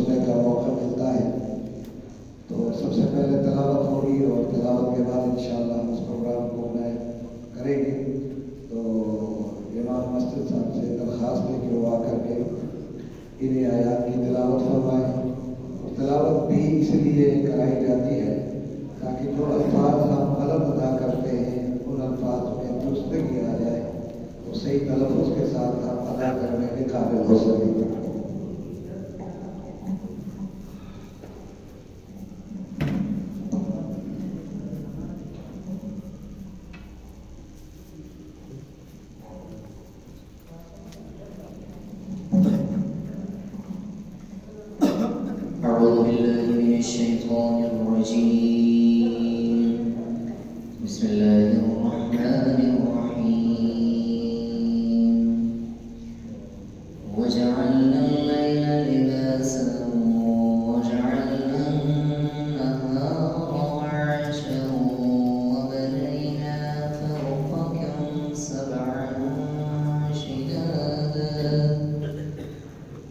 سننے کا موقع ملتا ہے تو سب سے پہلے تلاوت ہوگی اور تلاوت کے بعد انشاءاللہ ہم اس پروگرام کو میں کریں گے. تو امام مسجد صاحب سے درخواست ہے کہ وہ آ کر کے انہیں آیات کی تلاوت فرمائیں. اور تلاوت بھی اس لیے کرائی جاتی ہے تاکہ جو الفاظ ہم غلط ادا کرتے ہیں ان الفاظ میں درستگی آ جائے تو صحیح تلفظ کے ساتھ ہم ادا کرنے کے قابل ہو سکیں. أعوذ بالله من الشيطان الرجيم. بسم الله الرحمن الرحيم. وجعلنا الليل لباسا وجعلنا النهار معاشا وبنينا فوقكم سبعا شدادا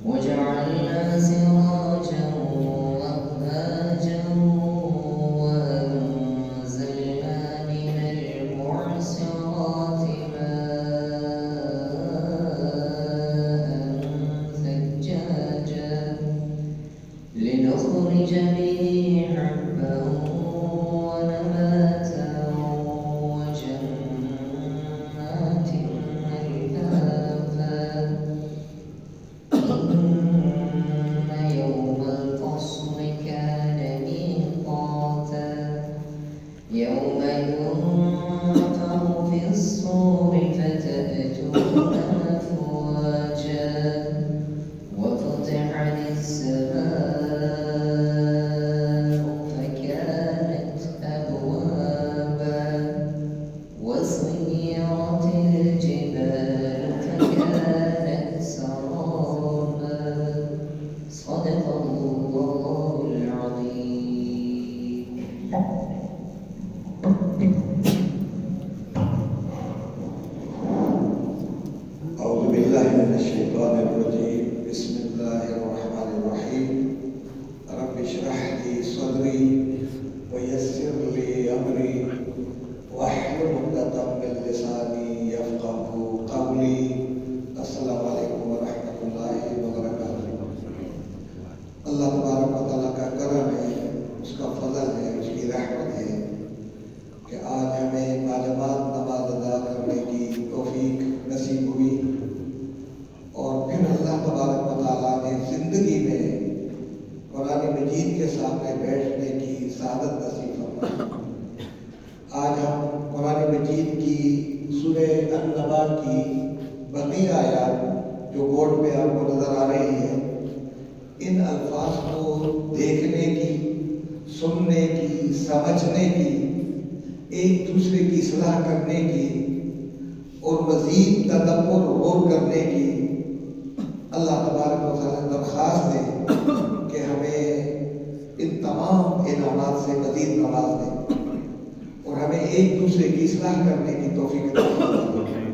وجعلنا سراجا وهاجا وأنزلنا من المعصرات ماء ثجاجا لنخرج به حبا ونباتا وجنات ألفافا. إن يوم الفصل كان ميقاتا يوم ينفخ في الصور فتأتون أفواجا وفتحت السماء فكانت أبوابا وسيرت الجبال فكانت سرابا. صدق الله العظيم. أعوذ بالله من الشيطان الرجيم. بسم الله الرحمن الرحيم. رب اشرح لي صدري ويسر لي أمري واحلل عقدة من لساني يفقهوا قولي. السلام علیکم ورحمۃ اللہ وبرکاتہ. اللہ تبارک و تعالیٰ کا کرم ہے، اس کا فضل ہے، اس کی رحمت ہے کہ آج ہمیں معلومات نماز ادا کرنے کی توفیق نصیب ہوئی اور پھر اللہ تبارک و تعالیٰ نے زندگی میں قرآن مجید کے سامنے بیٹھنے کی سعادت نصیب فرمائی. آج ہم قرآن مجید کی سورہ النبا کی بقیہ آیات جو بورڈ پہ آپ کو نظر آ رہی ہیں، ان الفاظ کو دیکھنے کی، سننے کی، سمجھنے کی، ایک دوسرے کی اصلاح کرنے کی اور مزید تدبر غور کرنے کی اللہ تبارک و تعالیٰ درخواست ہے کہ ہمیں ان تمام انعامات سے مزید نواز دیں اور ہمیں ایک دوسرے کی اصلاح کرنے کی توفیق عطا فرمائے.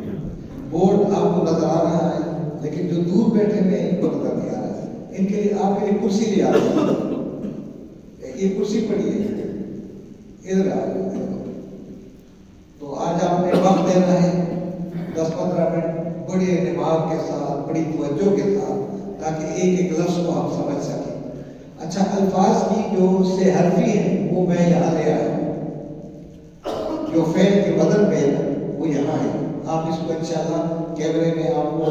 بورڈ آپ کو نظر آ رہا ہے لیکن جو دور بیٹھے ہوئے ہیں ان کو نظر نہیں آ رہا ہے. ان کے لیے آپ ایک کرسی لے آتے ہیں. یہ کرسی پڑی ہے، ادھر آ جائیں. تو آج آپ نے وقت دینا ہے 10-15 منٹ بڑے دماغ کے ساتھ، بڑی توجہ کے ساتھ، تاکہ ایک ایک لفظ کو ہم سمجھ سکیں. اچھا، الفاظ کی جو سے حرفی ہیں وہ میں یہاں لے آیا ہوں. جو فعل کے بدل میں ہے وہ یہاں ہے. آپ اس کو انشاءاللہ کیمرے میں آپ کو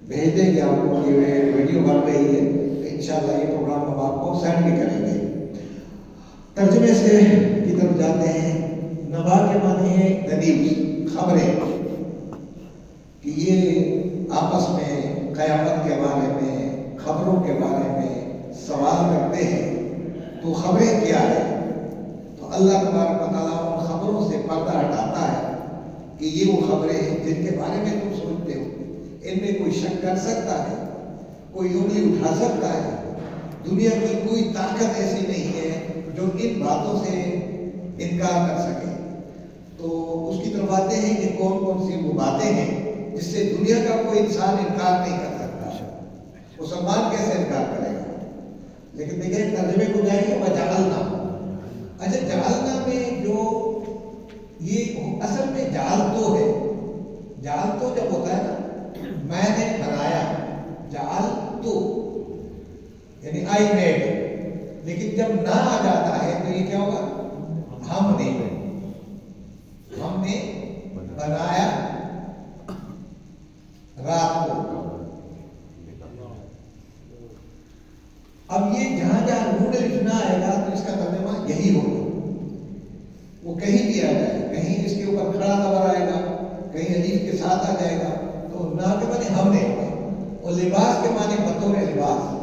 بھیج دیں گے. آپ کو یہ ویڈیو بن رہی ہے تو انشاءاللہ یہ پروگرام ہم آپ کو سینڈ بھی کریں گے. ترجمے سے کی طرف جاتے ہیں. نبا کے معنی ہے ندیوس، خبریں، کہ یہ آپس میں قیامت کے بارے میں، خبروں کے بارے میں سوال کرتے ہیں. تو خبریں کیا ہے؟ تو اللہ تبارک و تعالیٰ ان خبروں سے پردہ ہٹاتا ہے کہ یہ وہ خبریں ہیں جن کے بارے میں تم سوچتے ہو. ان میں کوئی شک کر سکتا ہے؟ کوئی انگلی اٹھا سکتا ہے؟ دنیا کی کوئی طاقت ایسی نہیں ہے جو ان باتوں سے انکار کر سکے. تو اس کی طرف آتے ہیں کہ کون کون سی وہ باتیں ہیں جس سے دنیا کا کوئی انسان انکار نہیں کر سکتا. مسلمان کیسے انکار کرے گا؟ لیکن دیکھیں ترجمے کو جائیں وجعلنا. اچھا جعلنا میں جو یہ اصل میں جعل تو ہے. جعل تو جب ہوتا ہے نا میں نے بنایا، جعل تو یعنی آئی میڈ. لیکن جب نہ آ جاتا ہے تو یہ کیا ہوگا؟ ہم نے بنایا رات کو. اب یہ جہاں جہاں نون لکھنا آئے گا تو اس کا ترجمہ یہی ہوگا. وہ کہیں بھی آ جائے، کہیں اس کے اوپر کھڑا خبر آئے گا، کہیں الف کے ساتھ آ جائے گا تو نہ کے معنی ہم نے، اور لباس کے معنی بطور لباس.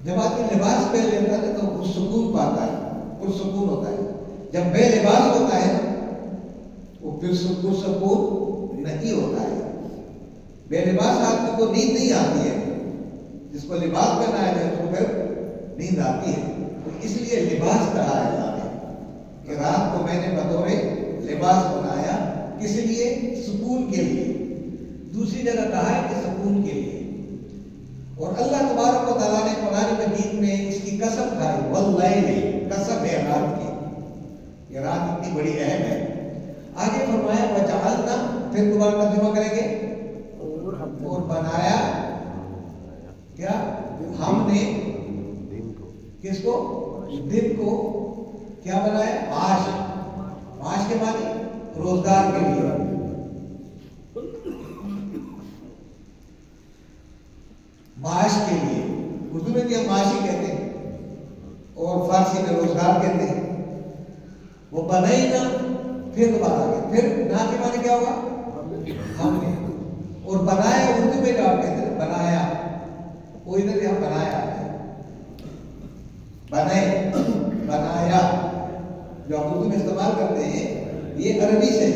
جب آدمی لباس پہن لیتا ہے تو وہ سکون پاتا ہے، پرسکون ہوتا ہے. جب بے لباس ہوتا ہے وہ پھر پرسکون نہیں ہوتا ہے. بے لباس آدمی کو نیند نہیں آتی ہے، جس کو لباس پہنایا جائے تو پھر نیند آتی ہے. تو اس لیے لباس کہا ہے اللہ نے کہ رات کو میں نے بطور لباس بنایا. کس لیے؟ سکون کے لیے. دوسری جگہ کہا ہے کہ سکون کے لیے. اور اللہ تبارک و تعالیٰ نے قرآن مجید میں اس کی قسم کھائی، واللیل، قسم ہے رات کی. یہ رات اتنی بڑی اہم ہے. آگے فرمایا وجعلنا، پھر دوبارہ ترجمہ کریں گے، اور بنایا کیا؟ ہم نے کس کو؟ دن کو کیا بنایا؟ معاش. معاش کے معنی روزگار کے لیے. معاش کے لیے اردو میں بھی ہم معاشی کہتے ہیں اور فارسی میں روزگار کہتے ہیں. وہ بنائی نا، پھر دوبارہ آگے، پھر نہ کے معنی کیا ہوگا؟ ہم نے. اور بنایا اردو میں جو آپ کہتے ہیں بنایا، وہ ادھر یہاں بنایا ہے. بنائے، بنایا جو آپ اردو میں استعمال کرتے ہیں یہ عربی سے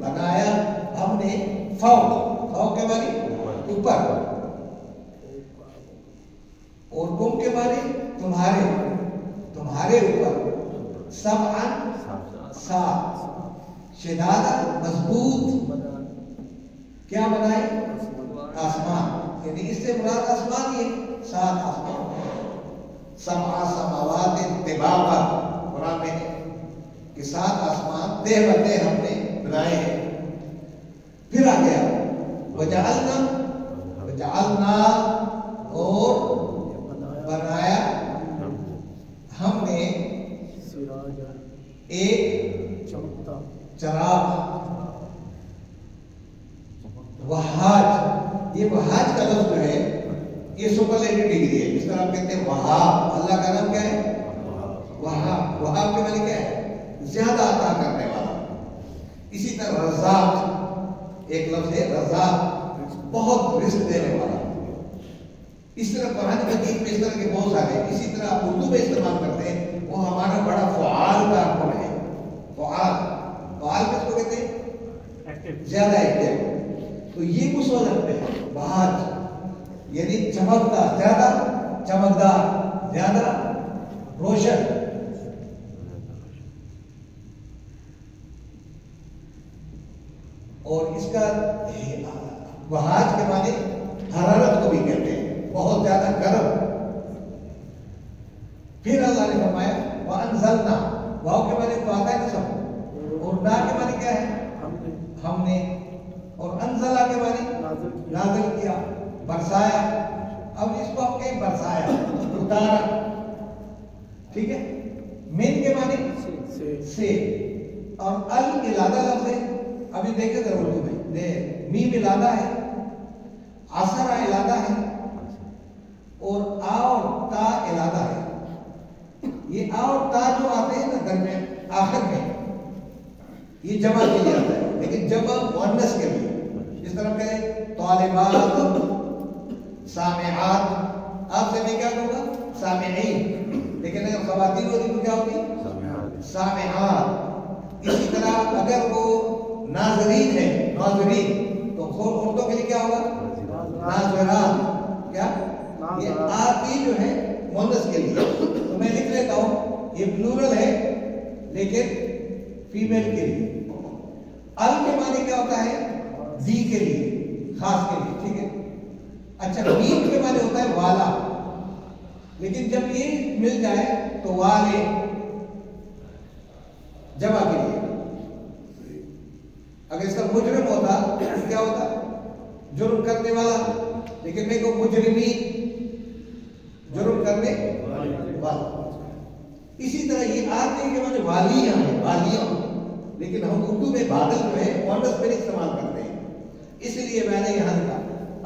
بنایا ہم نے. فوق، فوق کے معنی اوپر، اور کم کے معنی تمہارے، تمہارے اوپر. سبعا، سات. شدادا، مضبوط. کیا بنائے؟ آسمان. یعنی اس سے مراد آسمان ہی ہے، سات آسمان. سبع سماوات طباقا، قرآن میں ہے کہ سات آسمان تہ بتہ ہم نے بنائے ہیں. پھر آ گیا وجعلنا، وجعلنا اور بنایا ہم نے ایک چراغ. وہاج، یہ وہاج کا لفظ جو ہے یہ سپرلیٹو ڈگری ہے. جس طرح آپ کہتے ہیں وہاب، اللہ کا نام کیا ہے؟ وہاب. وہاب کے معنی کیا ہے؟ زیادہ عطا کرنے والا. اسی طرح رزاق، ایک لفظ ہے رزاق، بہت رزق دینے والا. اس طرح قرآن مجید میں اس طرح کے بہت سارے. اسی طرح آپ اردو میں استعمال کرتے ہیں، وہ ہمارا بڑا فعال کارکن ہے. فعال، فعال کس کو کہتے ہیں؟ زیادہ ایکٹیو. تو یہ کچھ وزن پہ بہاج یعنی چمکدار، زیادہ چمکدار، زیادہ روشن. اور اس کا بہاج کے معنی حرارت کو بھی کہتے ہیں، بہت زیادہ گرم. پھر اللہ نے فرمایا وَأَنزَلْنَا، واو کے معنی تو آتا ہے نا سب، اور نا کے معنی کیا ہے؟ ہم نے. اور انزلہ کے معنی نازل کیا، برسایا. اب اس کو آپ کہیں برسایا، اتارا. ٹھیک ہے. من کے معنی سے، اور ال علادہ لفظ ہے. ابھی دیکھیں ذرا اردو میں، میم علادہ ہے، اثر علادہ ہے، اور آ اور تا علادہ ہے. یہ آ اور تا جو آتے ہیں نا درمیان آخر میں، یہ جمع کے لیے آتا ہے، لیکن جمع مؤنث کے لیے. اس طرح کہیں طالبات، سامعات. آپ سے میں کیا کہوں گا؟ سامعین. لیکن اگر خواتین ہوتی تو کیا ہوتی؟ سامعات. اسی طرح اگر وہ ناظرین ہے، ناظرین، تو عورتوں کے لیے کیا ہوگا؟ ناظرات. کیا؟ یہ آتی جو ہے مؤنث کے لیے. تو میں لکھ لیتا ہوں، یہ پلورل ہے لیکن فیمیل کے لیے. ال کے معنی کیا ہوتا ہے؟ دی کے لیے، خاص کے لیے. ٹھیک ہے. اچھا مین کے معنی ہوتا ہے والا، لیکن جب یہ مل جائے تو والے جمع کے لیے. اگر اس کا مجرم ہوتا تو کیا ہوتا؟ جرم کرنے والا، لیکن میں کو مجرمی جرم کرنے والا. اسی طرح یہ آتے کے معنی والیاں ہیں، والیاں، لیکن ہم اردو میں بادل جو ہے مؤنث میں استعمال کرتے ہیں، اس لیے میں نے یہاں لکھا.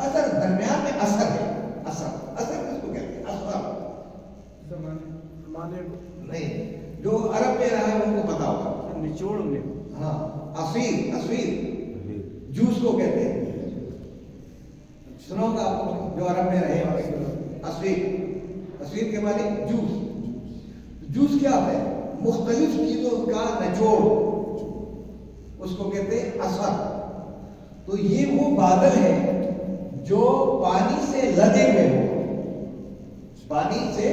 اثر درمیان میں اثر ہے. اثر کس کو کہتے ہیں؟ اثر نہیں، جو عرب میں رہا ہے ان کو پتا ہوگا. نچوڑ میں ہاں، عصیر جوس کو کہتے ہیں. سنو گا آپ کو جو عرب میں رہے عصیر کے معنی جوس کیا ہوتا ہے؟ مختلف چیزوں کا نچوڑ، اس کو کہتے ہیں اثر. تو یہ وہ بادل ہے جو پانی سے لدے ہوئے ہو، پانی سے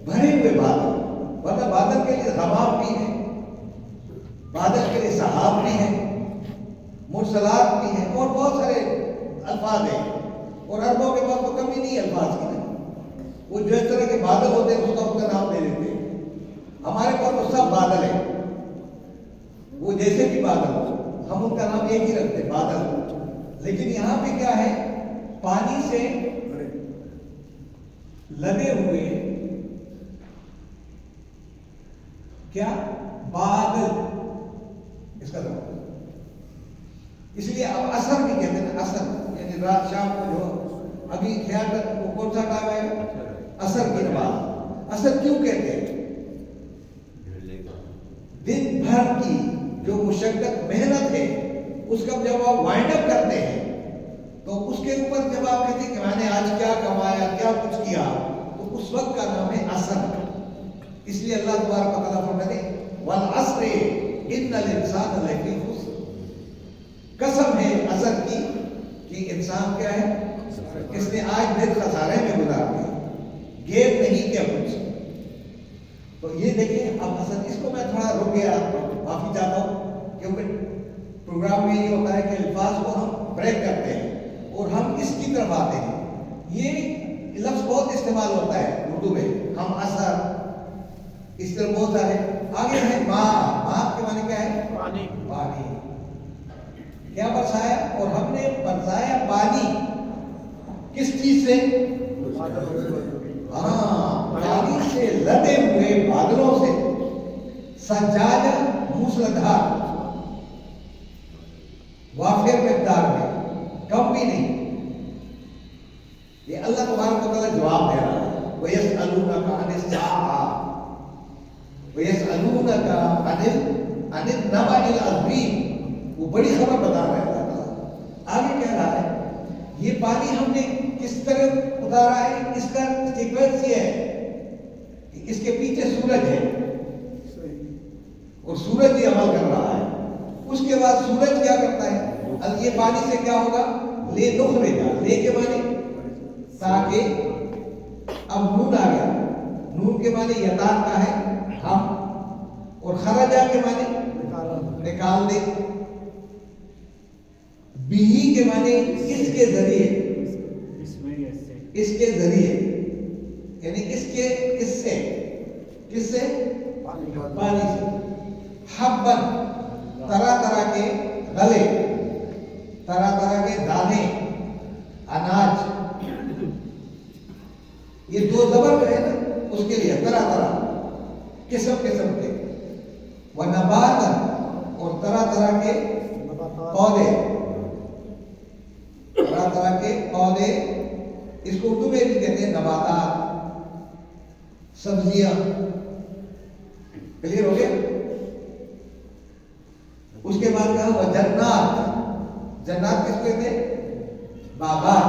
بھرے ہوئے بادل. ورنہ بادل کے لیے غمام بھی ہے، بادل کے لیے سحاب بھی ہے، مرسلات بھی ہیں، اور بہت سارے الفاظ ہیں. اور عربوں کے پاس تو کمی نہیں الفاظ کی. وہ جو اس طرح کے بادل ہوتے ہیں اس کا نام دے دیتے ہیں. ہمارے پاس تو سب بادل ہیں، وہ جیسے بھی بادل ہو ہم ان کا نام ایک ہی رکھتے ہیں، بادل. لیکن یہاں پہ کیا ہے؟ پانی سے لدے ہوئے کیا بادل، اس کا نام. اس لیے اب اثر بھی کہتے ہیں. اثر یعنی رات شام کو جو ابھی خیال رکھ وہ کون سا کام ہے؟ اثر کی نماز. اثر کیوں کہتے ہیں؟ دن بھر کی جو مشقت محنت ہے اس کا جب آپ وائنڈ اپ کرتے ہیں تو اس کے اوپر جب آپ کہتے ہیں کہ میں نے آج کیا کمایا، کیا کچھ کیا، تو اس وقت کا نام ہے اثر. اس لیے اللہ تبارک و تعالیٰ فرماتے ہیں والعصر ان الانسان لفی خسر. قسم ہے اثر کی کہ انسان کیا ہے؟ اس نے آج دن خسارے میں گزار دیا، گیپ نہیں کیا کچھ. تو یہ دیکھیں اب اثر، اس کو میں تھوڑا رک گیا، معافی چاہتا ہوں، کیونکہ پروگرام میں یہ ہوتا ہے کہ الفاظ کو ہم بریک کرتے ہیں اور ہم اس کی طرف آتے ہیں. یہ لفظ بہت استعمال ہوتا ہے اردو میں، ہم اثر، اس طرح بہت سارے. آگے ہے ماں کے معنی کیا ہے؟ پانی. کیا برسایا؟ اور ہم نے برسایا پانی کس چیز سے؟ پانی سے لدے ہوئے بادلوں سے. سجاجا موسلادھار، وافر مقدار میں، کم بھی نہیں. یہ اللہ تبارک و تعالیٰ جواب دے رہا ہے. وَيَسْأَلُونَكَ عَنِ السَّاعَةِ وَيَسْأَلُونَكَ عَنِ النَّبَإِ الْعَظِيمِ. وہ بڑی خبر بتا رہا ہے اللہ تعالیٰ. آگے کہہ رہا ہے یہ پانی ہم نے کس طرح اتارا ہے؟ اس کا سیکوینس یہ ہے کہ اس کے پیچھے سورج ہے اور سورج ہی عمل کر رہا ہے. اس کے بعد سورج کیا کرتا ہے؟ اب یہ پانی سے کیا ہوگا؟ لے نخرجا، لے کے معنی تاکہ، اب نون آ گیا، نون کے معنی یتان کا ہے ہم، اور خرجا کے معنی نکال دے. بھی کے معنی اس کے ذریعے، اس کے ذریعے یعنی اس کے، اس سے، کس سے؟ پانی سے. حبن، طرح طرح کے غلے، طرح طرح کے دانے، اناج. یہ دو زبر جو ہے نا اس کے لیے طرح طرح، قسم قسم کے. ونباتا، اور طرح طرح کے پودے، طرح طرح کے پودے. اس کو اردو میں بھی کہتے ہیں نباتات، سبزیاں. کلیئر ہو گیا؟ اس کے بعد کہا وہ جنات. جنات کس کو کہتے ہیں؟ باغات.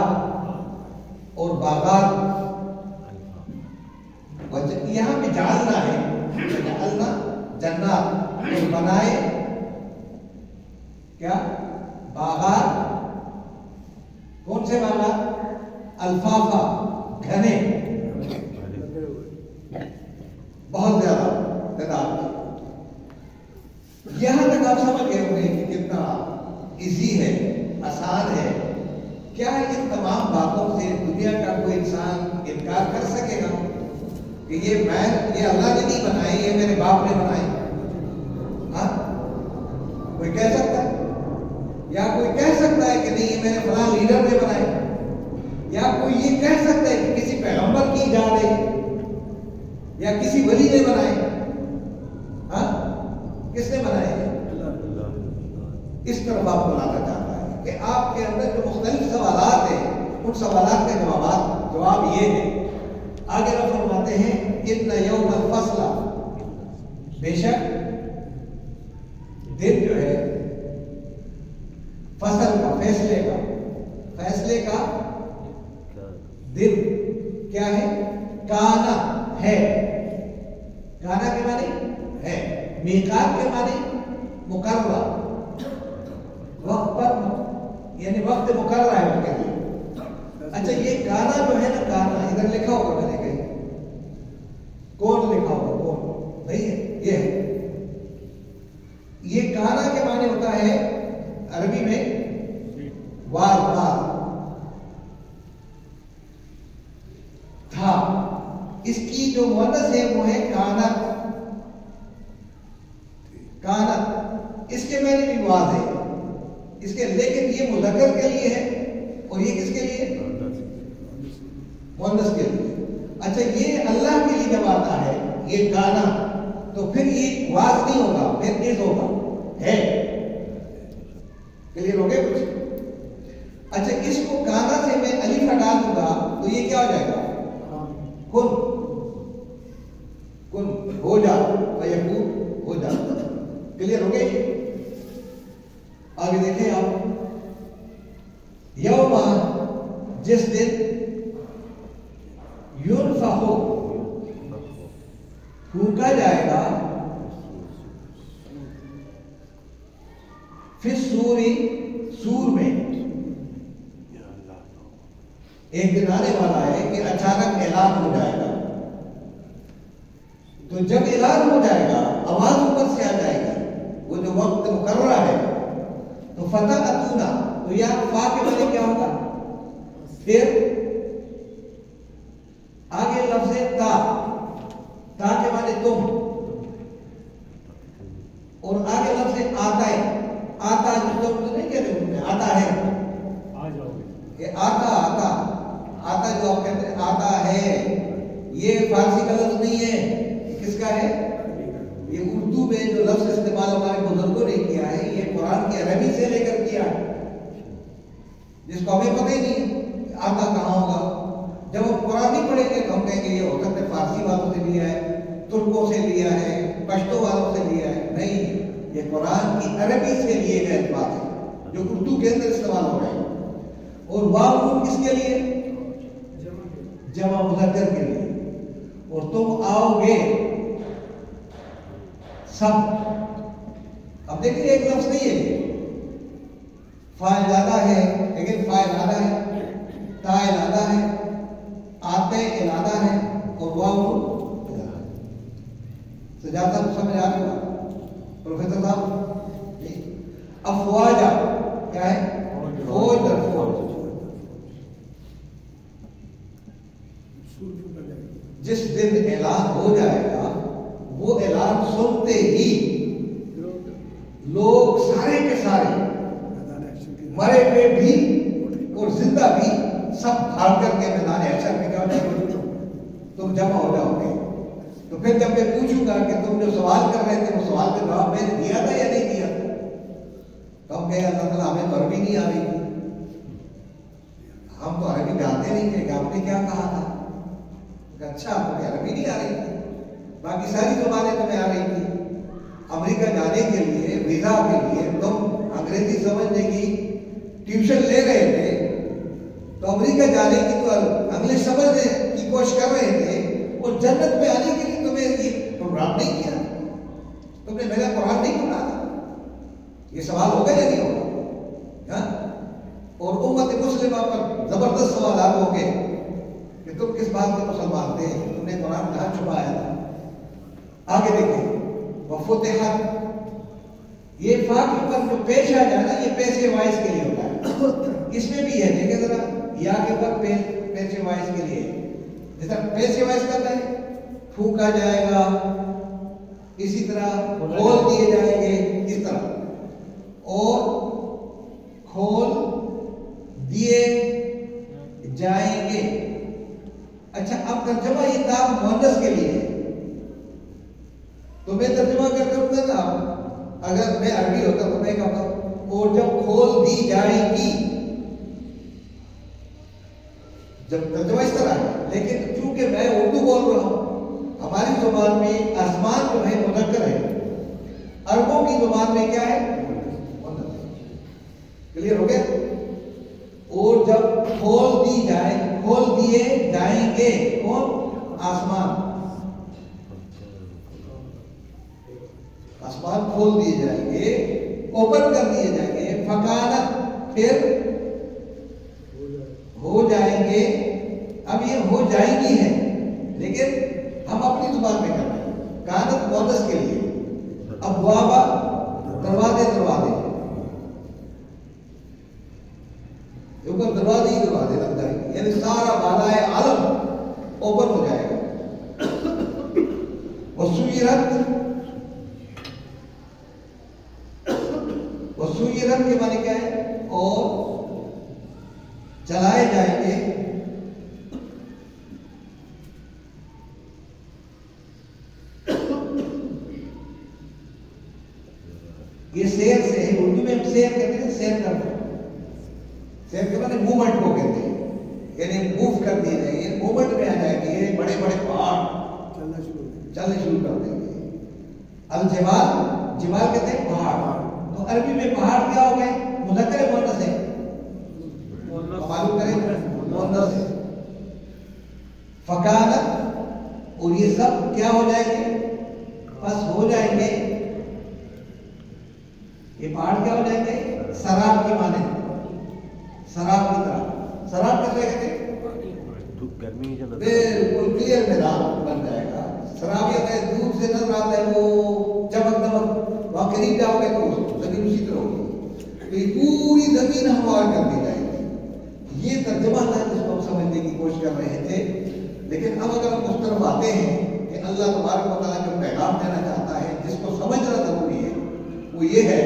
اور باغات یہاں پہ جعلنا ہے، جعلنا جنات، اور بنائے کیا؟ باغات. کون سے باغات؟ الفافا، گھنے، بہت زیادہ تعداد. یہاں تک آپ سمجھ گئے ہوں گے کہ کتنا ایزی ہے، آسان ہے. کیا ہے ان تمام باتوں سے دنیا کا کوئی انسان انکار کر سکے گا کہ یہ اللہ نے نہیں بنائے، یہ میرے باپ نے بنائے؟ ہاں، کوئی کہہ سکتا ہے؟ یا کوئی کہہ سکتا ہے کہ نہیں یہ میرے فلاں لیڈر نے بنائے؟ یا کوئی یہ کہہ سکتا ہے کہ کسی پیغمبر کی ایجاد ہے یا کسی ولی نے بنائے؟ ہاں، کس نے بنائے؟ اس طرف آپ کو لانا چاہتا ہے کہ آپ کے اندر جو مختلف سوالات ہیں ان سوالات کے جواب یہ ہے۔ آگے وہ فرماتے ہیں ان یوم الفصل، بے شک دن جو ہے فصل کا، فیصلے کا دن کیا ہے؟ کانا ہے، کانا کے معنی ہے، میقات کے معنی مقرر، وقت پر، یعنی وقت مقرر ہے ان کے لیے۔ اچھا یہ کانا جو ہے نا، کانا ادھر لکھا ہوگا، میں نے کہیں کون لکھا ہوگا؟ کون نہیں ہے، یہ ہے۔ یہ کانا کے معنی ہوتا ہے عربی میں وار تھا، اس کی جو مؤنث ہے وہ ہے کانت، اس کے معنی بھی واضح ہے اس کے، لیکن یہ مذکر کے لیے ہے اور یہ کس کے لیے؟ مؤنث کے لیے۔ اچھا یہ اللہ کے لیے جب آتا ہے یہ کانا، تو پھر یہ واضح نہیں ہوگا، پھر اس ہوگا ہے۔ کلیئر ہو گیا کچھ؟ اچھا اس کو کانا سے میں الف ہٹا دوں گا تو یہ کیا ہو جائے گا؟ کن ہو جا، فیکون ہو جا۔ کلیئر ہو گیا؟ آگے دیکھیں آپ، یوم جس دن یونفخ پھونکا جائے گا، پھر سور میں، ایک دن آنے والا ہے کہ اچانک اعلان ہو جائے گا، تو جب اعلان ہو جائے گا آواز اوپر سے آ جائے گی، وہ جو وقت مقررہ ہے، تو فتح اتونا، تو یہاں فا کے معنی کیا ہوگا؟ پھر آگے لفظ تا کے معنی تم، اور آگے لفظ آتا ہے، آتا جو تم تو نہیں کہتے ان میں، آتا ہے، یہ آتا جو آپ کہتے ہیں آتا ہے، یہ فارسی کا لفظ نہیں ہے، یہ کس کا ہے؟ یہ اردو میں جو لفظ استعمال ہمارے بزرگوں نے کیا ہے، یہ قرآن کی عربی سے لے کر کیا ہے، جس کو ہمیں پتہ ہی نہیں ہے آتا کہاں ہوگا۔ جب ہم قرآن نہیں پڑھیں گے تو ہم کہیں گے یہ ہو سکتا ہے فارسی والوں سے لیا ہے، ترکوں سے لیا ہے، پشتو والوں سے لیا ہے، نہیں، یہ قرآن کی عربی سے لیے گئے الفاظ ہیں جو اردو کے اندر استعمال ہو رہے ہیں۔ اور واو کس کے لیے؟ جمع مذکر کے لیے۔ اور تم آؤ گے سب، اب دیکھیں ایک لفظ نہیں ہے، فاعل زیادہ ہے لیکن فاعل آدھا ہے، تا ارادہ ہے، آتے ارادہ ہے، اور واو سجاد صاحب سمجھ آ رہا ہے؟ پروفیسر صاحب افواجا کیا ہے؟ فوج در فوج۔ جس دن اعلان ہو جائے گا وہ اعلان سنتے ہی لوگ سارے کے سارے، مرے ہوئے بھی اور زندہ بھی، سب بھاگ کر کے میدان حشر میں کیا تم جمع ہو جاؤ گے۔ تو پھر جب میں پوچھوں گا کہ تم جو سوال کر رہے تھے وہ سوال کا جواب میں نے دیا تھا یا نہیں دیا تھا، تو ہم کہیں اللہ تعالیٰ ہمیں تو عربی نہیں آ رہی تھی، ہم تو عربی جانتے نہیں تھے کہ آپ نے کیا کہا تھا۔ اچھا تمہیں عربی نہیں آ رہی تھی، باقی ساری زبانیں تمہیں آ رہی تھی، امریکہ جانے کے لیے ویزا کے لیے تم انگریزی سمجھنے کی ٹیوشن لے رہے تھے، تو امریکہ جانے کی تو انگلش سمجھنے کی کوشش کر رہے تھے، اور جنت میں آنے کے لیے تمہیں یہ پروگرام نہیں کیا، تم نے میرا قرآن نہیں پڑھا تھا۔ یہ سوال ہوگا یا نہیں ہوگا؟ اور امت مسلمہ پر زبردست سوالات ہوں گے کہ تم کس بات کے مسلمان تھے، تم نے قرآن کہاں چھپایا تھا۔ آگے دیکھیں وفتحت، یہ فا کے اوپر جو پیش آ جائے نا، یہ پیش وائس کے لیے ہوتا ہے، اس میں بھی ہے، دیکھیں ذرا یا کے اوپر پیسے وائز کے لیے، جیسا پیسے وائز کرنا ہے پھونکا جائے گا، اسی طرح کھول دیے جائیں گے، اس طرح اور کھول دیے جائیں گے۔ اچھا اب ترجمہ یہ تھا مؤنث کے لیے، تو میں ترجمہ کر کروں گا نا، اگر میں عربی ہوتا تو میں کہتا اور جب کھول دی جائے گی، جب ترجمہ اس طرح ہے، لیکن چونکہ میں اردو بول رہا ہوں، ہماری زبان میں آسمان جو ہے مذکر ہے، عربوں کی زبان میں کیا ہے؟ کلیئر ہو گیا؟ اور جب کھول دی جائے، کھول دیے جائیں گے، کون؟ آسمان، آسمان کھول دیے جائیں گے، اوپن کر دیے جائیں گے، فکانت پھر ہو جائیں گے۔ اب یہ ہو جائیں گی ہے، لیکن ہم اپنی زبان میں کر رہے ہیں، کانت مؤنث کے لیے، ابوابا دروازے، دروازے اوپر دروازے ہی دروازے لگ جائیں گے، یعنی سارا بالائے عالم اوپن ہو جائے گا۔ وسویرت، وسویرت کے معنی کیا ہے؟ اور چلائے جائیں گے، یہ سیر سے ہے، اردو میں ہم سیر کہتے ہیں، سیر کرنا، سیر کے معنی موومنٹ کو کہتے ہیں، یعنی موو کر دیے جائیں گے، موومنٹ میں آ جائیں گے، بڑے بڑے پہاڑ چلنے شروع کر دیں گے۔ الجبال، جبال کہتے ہیں پہاڑ، تو عربی میں پہاڑ کیا ہو گئے؟ مذکر ہے مؤنث ہے؟ معلوم کریں، مؤنث ہے۔ فکانت، اور یہ سب کیا ہو جائیں گے؟ پس ہو جائیں گے، یہ پہاڑ کیا ہو جائیں گے؟ سراب کی معنی، سراب کی طرح، سراب کیسے کہتے ہیں؟ بالکل کلیئر میدان بن جائے گا۔ سراب یہ ہے دور سے نظر آتا ہے وہ چمک دمک، وہاں قریب جاؤ گے تو زمین اسی طرح ہوگی، تو یہ پوری زمین ہموار کر دی جائے گی۔ یہ ترجمہ تھا جس کو ہم سمجھنے کی کوشش کر رہے تھے، لیکن اب اگر ہم اس طرف آتے ہیں کہ اللہ تبارک و تعالیٰ جو پیغام دینا چاہتا ہے، جس کو سمجھنا ضروری ہے، وہ یہ ہے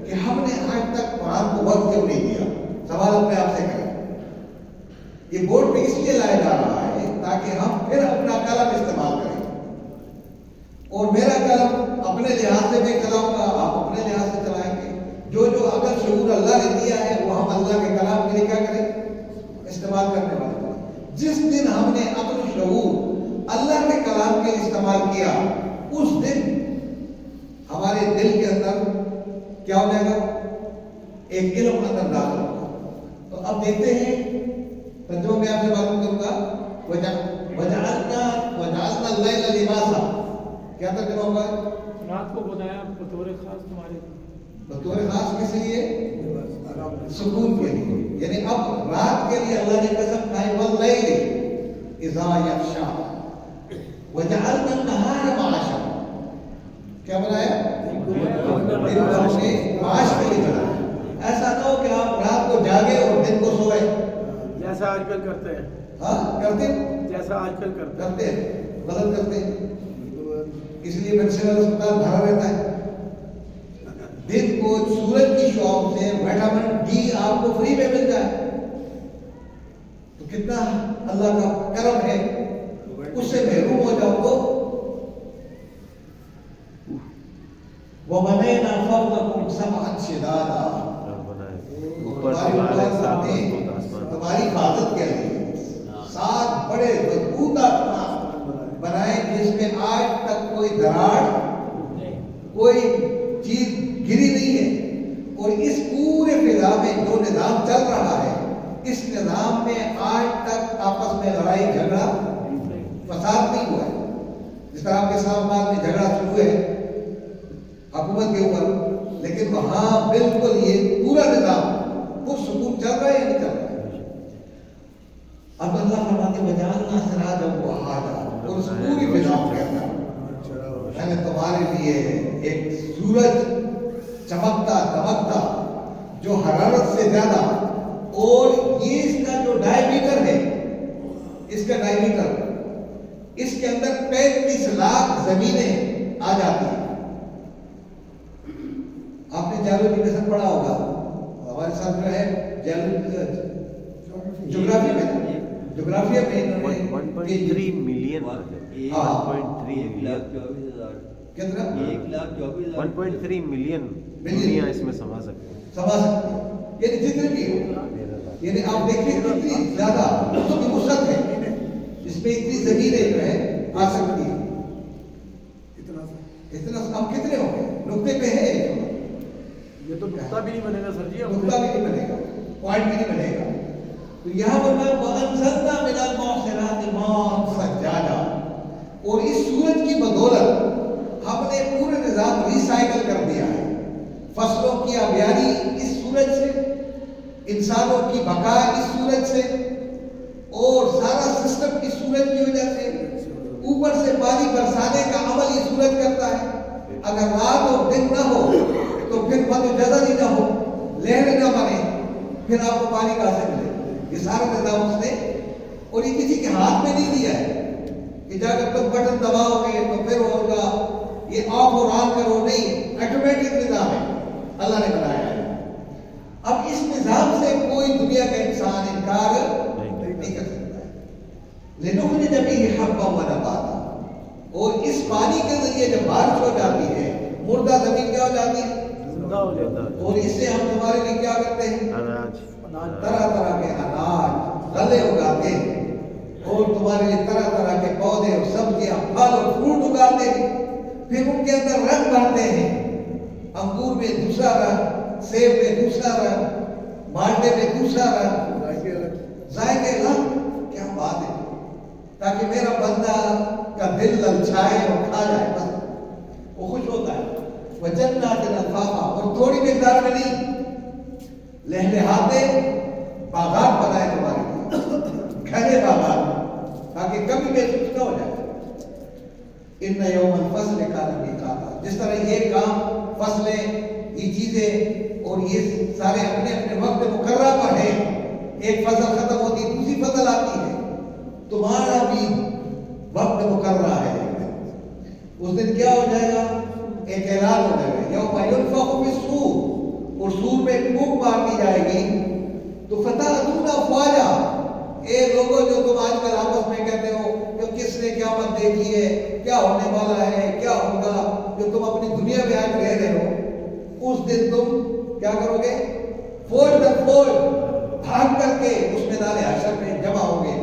کہ ہم نے آج تک قرآن کو وقت کیوں نہیں دیا؟ سوال اپنے آپ سے کریں۔ یہ بورڈ پہ اس لیے لایا جا رہا ہے تاکہ ہم پھر اپنا قلم استعمال کریں، اور میرا قلم اپنے لحاظ سے میں چلاؤں گا، آپ اپنے لحاظ سے چلائیں گے۔ جو جو عقل شعور اللہ نے دیا ہے وہ ہم اللہ کے کلام کے لیے کیا کریں؟ استعمال کرنے والے ہیں۔ جس دن ہم نے عقل و شعور اللہ کے کلام کے لیے استعمال کیا، اس دن ہمارے دل کے اندر کیا ہو جائے گا؟ ایک علم اندر داخل ہوگا۔ تو اب دیکھتے ہیں، ترجمہ میں آپ سے معلوم کروں گا، وجعلنا اللیل لباسا، کیا ترجمہ ہوگا؟ رات کو بنایا بطور خاص تمہارے، بطور خاص کس لیے؟ سکون کے لیے، یعنی اب رات کے لیے اللہ نے قسم کھائی، واللیل اذا یغشا وجعلنا النہار معاشا، کیا بنایا؟ دن کو ہم نے معاش کے لیے بنایا۔ ایسا نہ ہو کہ آپ رات کو جاگے اور دن کو سوئے، جیسا آج کل کرتے ہیں۔ ہاں کرتے ہیں، جیسا آج کل کرتے ہیں، بدل کرتے ہیں، اس لیے میڈیسنل اسپتال بھرا رہتا ہے۔ دن کو سورج کی شعاؤں سے وٹامن ڈی آپ کو فری میں مل جائے، تو کتنا اللہ کا کرم ہے، اس سے محروم ہو جاؤ تو وَبَنَيْنَا فَوْقَكُمْ سَبْعًا شِدَادًا، تمہاری حفاظت کے لیے 7 بڑے مضبوط آسمان بنائے، جس میں آج تک کوئی دراڑ، کوئی چیز گری نہیں ہے، اور اس پورے فضا میں جو نظام چل رہا ہے، اس نظام میں آج تک آپس میں لڑائی جھگڑا فساد نہیں ہوا ہے۔ جس طرح آپ کے اسلام آباد میں جھگڑا شروع ہے حکومت کے اوپر، لیکن وہاں بالکل یہ پورا نظام خوب سکون چل رہا ہے یا نہیں چل رہا ہے؟ اب اللہ فرماتے ہیں وجعلنا سراجا وہاجا، اور اس پوری فضا کے اندر میں نے تمہارے لیے ایک سورج چمکتا دمکتا، جو حرارت سے زیادہ اور یہ اس کا جو ڈائیمیٹر ہے، اس کا ڈائیمیٹر، اس کے اندر 35 لاکھ زمینیں آ جاتی ہیں۔ آپ نے جیولوجی میں سب پڑھا ہوگا، ہمارے ساتھ جو ہے جغرافی میں انہوں نے 1.3 ملین کتنا 1.3 ملین دنیا اس میں سما سکتے ہیں۔ سما سکتے ہیں، یعنی جتنے بھی ہو، یعنی آپ دیکھیں کتنی زیادہ اس کی وسعت ہے، اس میں اتنی زمینیں جو ہے آ سکتی ہیں۔ اتنا ہم کتنے ہوں گے؟ نقطے پہ ہے، یہ تو نقطہ بھی نہیں بنے گا سر جی، نقطہ بھی نہیں بنے گا، پوائنٹ بھی نہیں بنے گا۔ تو یہاں پر وَأَنزَلْنَا مِنَ الْمُعْصِرَاتِ مَاءً ثَجَّاجًا، اور اس سورج کی بدولت ہم نے پورے نظام ریسائیکل کر دیا ہے۔ فصلوں کی آبیاری اس سورج سے، انسانوں کی بقا اس سورج سے، اور سارا سسٹم اس سورج کی وجہ سے۔ اوپر سے پانی برسانے کا عمل یہ سورج کرتا ہے۔ اگر رات اور دن نہ ہو تو پھر مد و جزر ہی نہ ہو، لہریں نہ بنے، پھر آپ کو پانی کہاں سے ملے؟ یہ سارا نظام اس نے، اور یہ کسی کے ہاتھ میں نہیں دیا ہے کہ جا کر تم بٹن دباؤ گے تو پھر ہوگا، یہ آف اور آن کرو، نہیں، آٹومیٹک نظام ہے، اللہ نے بنایا ہے۔ اب اس نظام سے کوئی دنیا کا انسان انکار نہیں کر سکتا ہے۔ لِنُخْرِجَ بِهِ حَبًّا وَنَبَاتًا، اور اس پانی کے ذریعے جب بارش ہو جاتی ہے، مردہ زمین کیا ہو جاتی ہے؟ زندہ ہو جاتا ہے، اور اس سے ہم تمہارے لیے کیا کرتے ہیں؟ اناج، طرح طرح کے اناج، غلے اگاتے ہیں، اور تمہارے لیے طرح طرح کے پودے اور سبزیاں، پھل اور فروٹ اگاتے ہیں، پھر ان کے اندر رنگ بھرتے ہیں، انگور میں دوسرا رنگ، سیب میں دوسرا رنگ، مالٹے میں دوسرا رنگ، ذائقے الگ، کیا بات ہے، تاکہ میرا بندہ کا دل للچائے اور کھا جائے، بس وہ خوش ہوتا ہے۔ وَجَنَّاتٍ أَلْفَافًا، اور تھوڑی مقدار میں نہیں، لہلہاتے باغات بنائے تمہارے لیے، گھنے باغات، تاکہ کبھی محسوس نہ ہو جائے۔ إِنَّ يَوْمَ الْفَصْلِ كَانَ مِيقَاتًا، جس طرح یہ کام، فصلیں، یہ چیزیں اور یہ سارے اپنے اپنے وقت مقررہ پر ہیں، ایک فصل ختم ہوتی ہے دوسری فصل آتی ہے، تمہارا بھی وقت مقررہ ہے۔ اس دن کیا ہو جائے گا؟ ایک اعلان ہو جائے گا، یوم ينفخ فی الصور، اور سور میں پھونک مار دی جائے گی، تو فتأتون افواجا، اے لوگوں جو تم آج کل آپس میں کہتے ہو کہ کس نے قیامت دیکھی ہے، کیا ہونے والا ہے، کیا ہوگا، جو تم اپنی دنیا میں آج رہ رہے ہو، اس دن تم کیا کرو گے؟ فوج در فوج بھاگ کر کے اس میدان حشر میں جمع ہو گے۔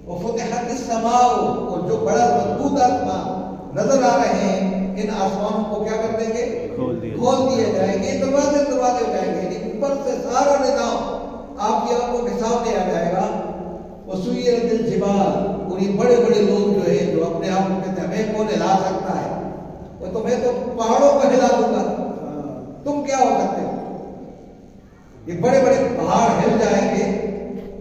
وفتحت السماء، اور جو بڑا مضبوط آسمان نظر آ رہے ہیں، ان آسمانوں کو کیا کر دیں گے؟ کھول دیے جائیں گے، دروازے ہو جائیں گے، یعنی اوپر سے سارا نظام آپ کی آنکھوں کے سامنے آ جائے گا۔ وسیرت الجبال، اور یہ بڑے بڑے لوگ جو ہیں، جو اپنے آپ کو کہتے ہیں ہمیں کون ہلا سکتا ہے، وہ تو میں تو پہاڑوں کو ہلا دوں گا، تم کیا ہو سکتے ہو؟ یہ بڑے بڑے پہاڑ ہل جائیں گے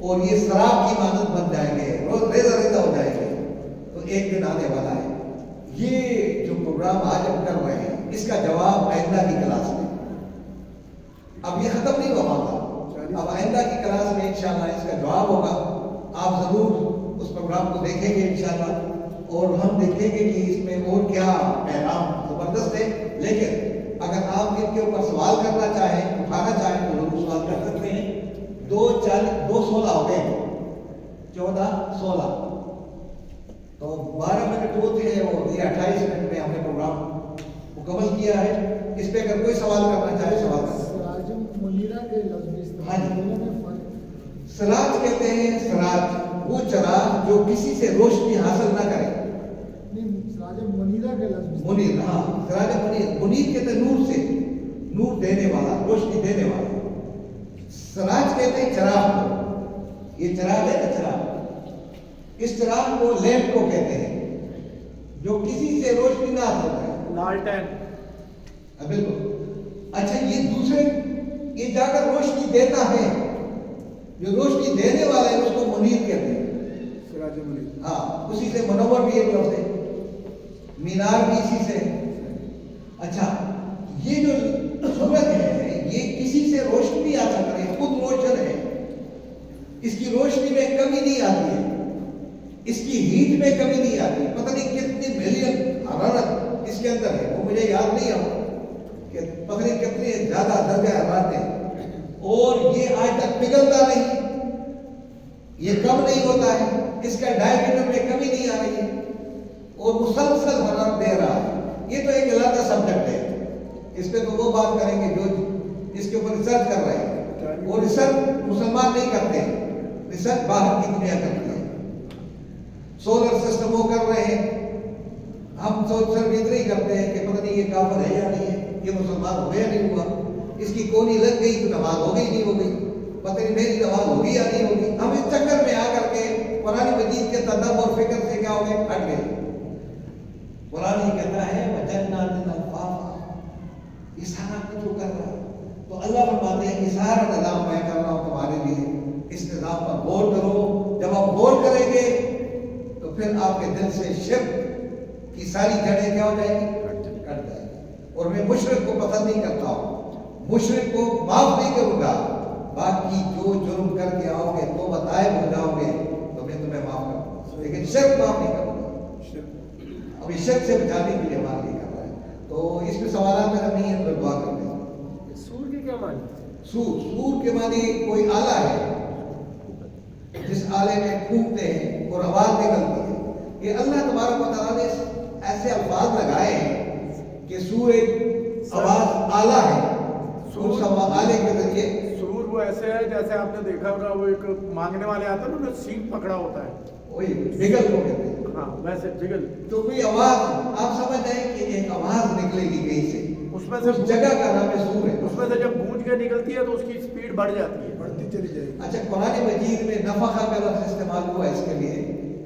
اور یہ سراب کی مانند بن جائیں گے، ریزہ ریزہ ہو جائیں گے۔ تو ایک دن آنے والا ہے۔ یہ جو پروگرام آج ہم کر رہے ہیں، اس کا جواب آئندہ کی کلاس میں، اب یہ ختم نہیں ہوا تھا، اب آئندہ کی کلاس میں انشاءاللہ اس کا جواب ہوگا۔ آپ ضرور اس پروگرام کو دیکھیں گے انشاءاللہ، اور ہم دیکھیں گے کہ اس میں اور کیا پیغام زبردست ہے۔ لیکن اگر آپ ان کے اوپر سوال کرنا چاہیں، اٹھانا چاہیں تو ضرور سوال کر سکتے ہیں۔ 2:16 ہو گئے، 14:16، تو 12 منٹ وہ تھے، اور یہ 28 منٹ میں ہم نے پروگرام مکمل کیا ہے۔ اس پہ اگر کوئی سوال کرنا چاہے سوال کر سکتے ہیں۔ ہاں جی، سراج کہتے ہیں، سراج وہ چراغ جو کسی سے روشنی حاصل نہ کرے۔ منیر، ہاں، سراج منیر، منیر کہتے ہیں نور سے، نور دینے والا، روشنی دینے والا۔ سراج کہتے ہیں چراغ کو، یہ چراغ ہے نا، چراغ، اس چراغ کو لیمپ کو کہتے ہیں، جو کسی سے روشنی نہ حاصل کرے، لالٹین۔ بالکل۔ اچھا، یہ دوسرے، یہ جا کر روشنی دیتا ہے، جو روشنی دینے والا ہے اس کو منیر کہتے ہیں، سراج منیر۔ ہاں، اسی سے منور بھی ایک لفظ ہے، مینار بھی اسی سے۔ اچھا، یہ جو سورج ہے یہ کسی سے روشنی حاصل کرے، خود روشن ہے، میں کمی نہیں آتی ہے، اس کی ہیٹ میں کمی نہیں آتی. پتہ نہیں کتنی ملین حرارت اس کے اندر ہے، وہ مجھے یاد نہیں آتا کہ پتہ نہیں کتنے زیادہ درجہ حرارت ہے، اور یہ آج تک پگھلتا نہیں، یہ کم نہیں ہوتا ہے، اس کا ڈائیمیٹر میں کمی نہیں آ رہی ہے، اور مسلسل حرارت دے رہا ہے. یہ تو ایک علیحدہ سبجیکٹ ہے، اس پہ تو وہ بات کریں گے جو اس کے اوپر ریسرچ کر رہے ہیں، اور ریسرچ مسلمان نہیں کرتے، ریسرچ باہر کی دنیا کرتی ہے. سولر سسٹم وہ کر رہے ہیں، ہم سوچ سر اتنا ہی کرتے ہیں کہ پتہ نہیں یہ کافر ہے یا نہیں ہے، یہ مسلمان ہو یا نہیں ہوا، اس کی کونی لگ گئی تو نماز ہو گئی نہیں ہو گئی، پتہ نہیں میری نماز ہوگی یا نہیں ہوگی. ہم اس چکر میں آ کر کے قرآن مجید کے تدبر اور فکر سے کیا ہو گئے، ہٹ گئے. قرآن یہ کہتا ہے وَجَنَّاتٍ أَلْفَافًا، یہ سارا کچھ وہ کر رہا ہے. تو اللہ فرماتے ہیں کہ سارا نظام میں کر رہا ہوں تمہارے لیے، اس نظام پر غور کرو. جب آپ غور کریں گے تو پھر آپ کے دل سے شرک کی ساری جڑیں کیا ہو جائیں گی، کٹ جائیں گی. اور میں مشرک کو پسند نہیں کرتا ہوں، مشرک کو معاف نہیں کروں گا. باقی جو جرم کر کے آؤ گے تو بتائے ہو جاؤ گے تو میں تمہیں معاف کروں گا، لیکن شرک معاف نہیں کروں گا. ابھی شرک سے بچانے کے لیے معاف نہیں کر رہا ہے. تو اس میں سوالات اگر نہیں ہے تو دعا کرتے ہیں. سور کے کیا معنی؟ سور کے معنی کوئی آلہ ہے جس آلے میں پھونکتے ہیں اور آواز نکلتی ہے. یہ اللہ تبارک و تعالیٰ نے ایسے الفاظ لگائے ہیں کہ سور ایک آواز آلہ ہے، اس آلے کے ذریعے. سور وہ ایسے ہے جیسے آپ نے دیکھا ہوگا وہ ایک مانگنے والے آتا ہے نا، انہیں سینگ پکڑا ہوتا ہے، وہی بگل کو کہتے ہیں. ہاں ویسے جگل. تو کوئی آواز آپ سمجھ جائیں کہ ایک آواز نکلے گی کہیں سے، اس میں سے اس جگہ کا نام ہے سور ہے. اس میں سے جب گونج کے نکلتی ہے تو اس کی سپیڈ بڑھ جاتی ہے، بڑھتی چلی جائے گی. اچھا قرآن مجید میں نفخہ کا لفظ استعمال ہوا اس کے لیے.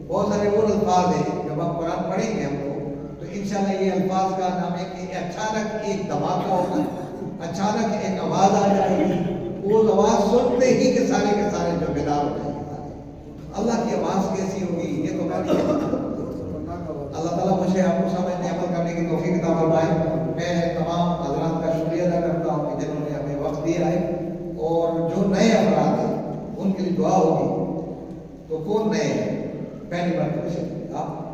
بہت سارے وہ الفاظ ہیں جب آپ قرآن پڑھیں گے ہم کو تو انشاءاللہ یہ الفاظ کا نام ہے کہ اچانک ایک دھماکہ ہوگا، اچانک ایک آواز آ جائے گی، وہ آواز سنتے ہی کہ سارے کے سارے جو بیدار ہو جائیں گے. اللہ کی آواز کیسی ہوگی یہ تو میں نہیں جانتا. اللہ تعالیٰ مجھے آپ کو سمجھنے عمل کرنے کی توفیق عطا فرمائے. میں تمام حضرات کا شکریہ ادا کرتا ہوں کہ جنہوں نے ہمیں وقت دیا ہے، اور جو نئے افراد ہیں ان کے لیے دعا ہوگی. تو کون نئے ہیں؟ پہلی بار آپ